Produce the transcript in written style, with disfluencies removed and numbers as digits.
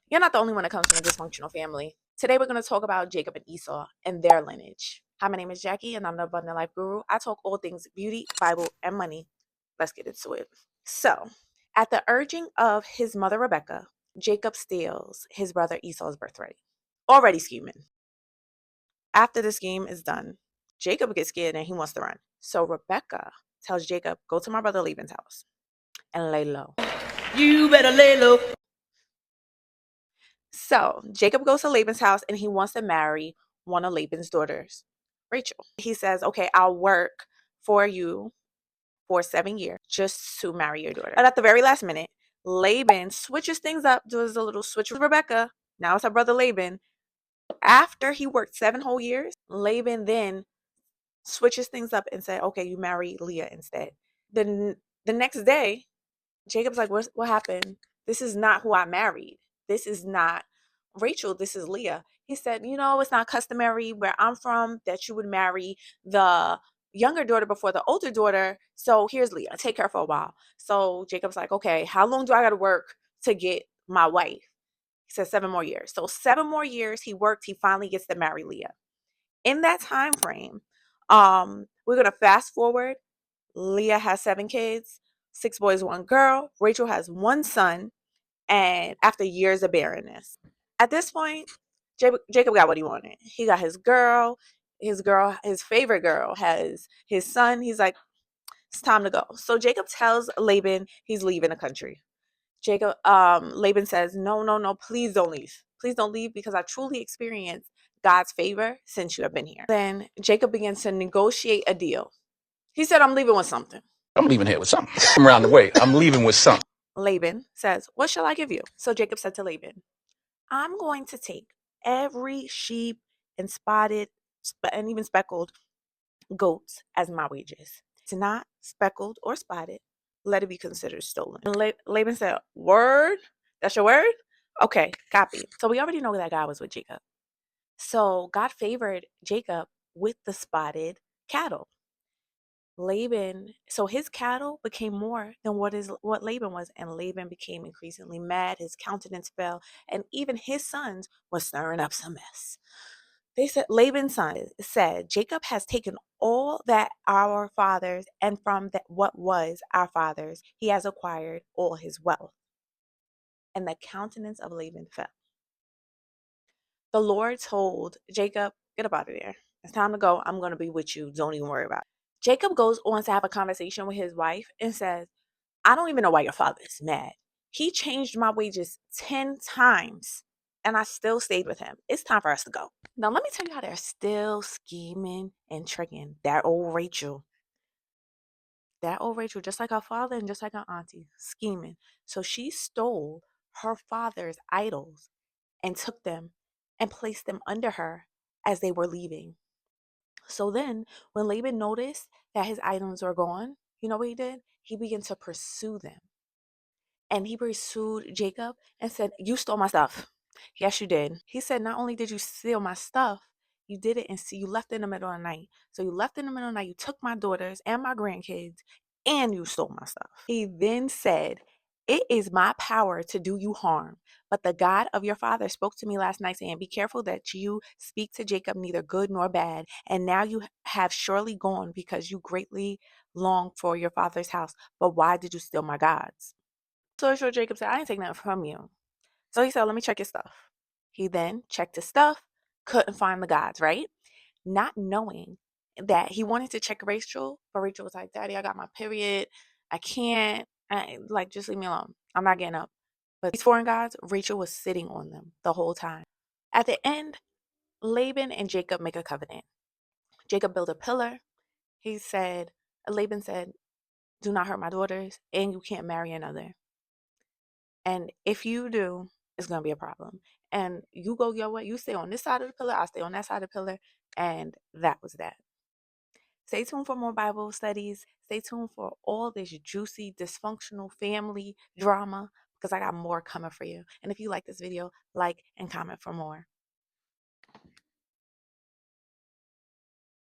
You're not the only one that comes from a dysfunctional family. Today we're going to talk about Jacob and Esau and their lineage. Hi, my name is Jackie and I'm the Abundant Life Guru. I talk all things beauty, Bible, and money. Let's get into it. So, at the urging of his mother Rebekah, Jacob steals his brother Esau's birthright. Already scheming. After the scheme is done, Jacob gets scared and he wants to run. So Rebekah tells Jacob, go to my brother Laban's house and lay low. You better lay low. So Jacob goes to Laban's house and he wants to marry one of Laban's daughters, Rachel. He says, okay, I'll work for you for 7 years just to marry your daughter. But at the very last minute, Laban switches things up, does a little switch with Rebekah. Now it's her brother Laban. After he worked 7 whole years, Laban then switches things up and said, okay, you marry Leah instead. Then the next day, Jacob's like, what happened? This is not who I married. This is not Rachel. This is Leah. He said, it's not customary where I'm from that you would marry the younger daughter before the older daughter. So here's Leah. Take her for a while. So Jacob's like, okay, how long do I got to work to get my wife? He said 7 more years. So 7 more years he worked. He finally gets to marry Leah. In that time frame, we're going to fast forward. Leah has 7 kids, 6 boys, 1 girl. Rachel has 1 son, and after years of barrenness. At this point, Jacob got what he wanted. He got his favorite girl has his son. He's like, it's time to go. So Jacob tells Laban he's leaving the country. Laban says, no, please don't leave. Please don't leave because I truly experienced God's favor since you have been here. Then Jacob begins to negotiate a deal. He said, I'm leaving with something. I'm leaving here with something. I'm around the way. I'm leaving with something. Laban says, what shall I give you? So Jacob said to Laban, I'm going to take every sheep and spotted and even speckled goats as my wages. It's not speckled or spotted. Let it be considered stolen. And Laban said, word? That's your word? Okay, copy. So we already know that God was with Jacob. So God favored Jacob with the spotted cattle. So his cattle became more than what Laban was, and Laban became increasingly mad. His countenance fell, and even his sons were stirring up some mess. Laban's son said, Jacob has taken all that our fathers, and from what was our fathers, he has acquired all his wealth. And the countenance of Laban fell. The Lord told Jacob, get up out of there. It's time to go. I'm going to be with you. Don't even worry about it. Jacob goes on to have a conversation with his wife and says, I don't even know why your father is mad. He changed my wages 10 times and I still stayed with him. It's time for us to go. Now, let me tell you how they're still scheming and tricking that old Rachel. Just like her father and just like her auntie, scheming. So she stole her father's idols and took them and placed them under her as they were leaving. So then, when Laban noticed that his items were gone, you know what he did? He began to pursue them. And he pursued Jacob and said, you stole my stuff. Yes, you did. He said, not only did you steal my stuff, you did it and you left in the middle of the night. So you left in the middle of the night, you took my daughters and my grandkids, and you stole my stuff. He then said, it is my power to do you harm. But the God of your father spoke to me last night saying, be careful that you speak to Jacob neither good nor bad. And now you have surely gone because you long for your father's house. But why did you steal my gods? So Jacob said, I ain't taking nothing from you. So he said, let me check your stuff. He then checked his stuff, couldn't find the gods, right? Not knowing that he wanted to check Rachel, but Rachel was like, Daddy, I got my period. I can't, just leave me alone. I'm not getting up. But these foreign gods, Rachel was sitting on them the whole time. At the end, Laban and Jacob make a covenant. Jacob built a pillar. Laban said, do not hurt my daughters, and you can't marry another. And if you do, it's going to be a problem. And you go your way. You stay on this side of the pillar. I stay on that side of the pillar. And that was that. Stay tuned for more Bible studies. Stay tuned for all this juicy, dysfunctional family drama because I got more coming for you. And if you like this video, like and comment for more.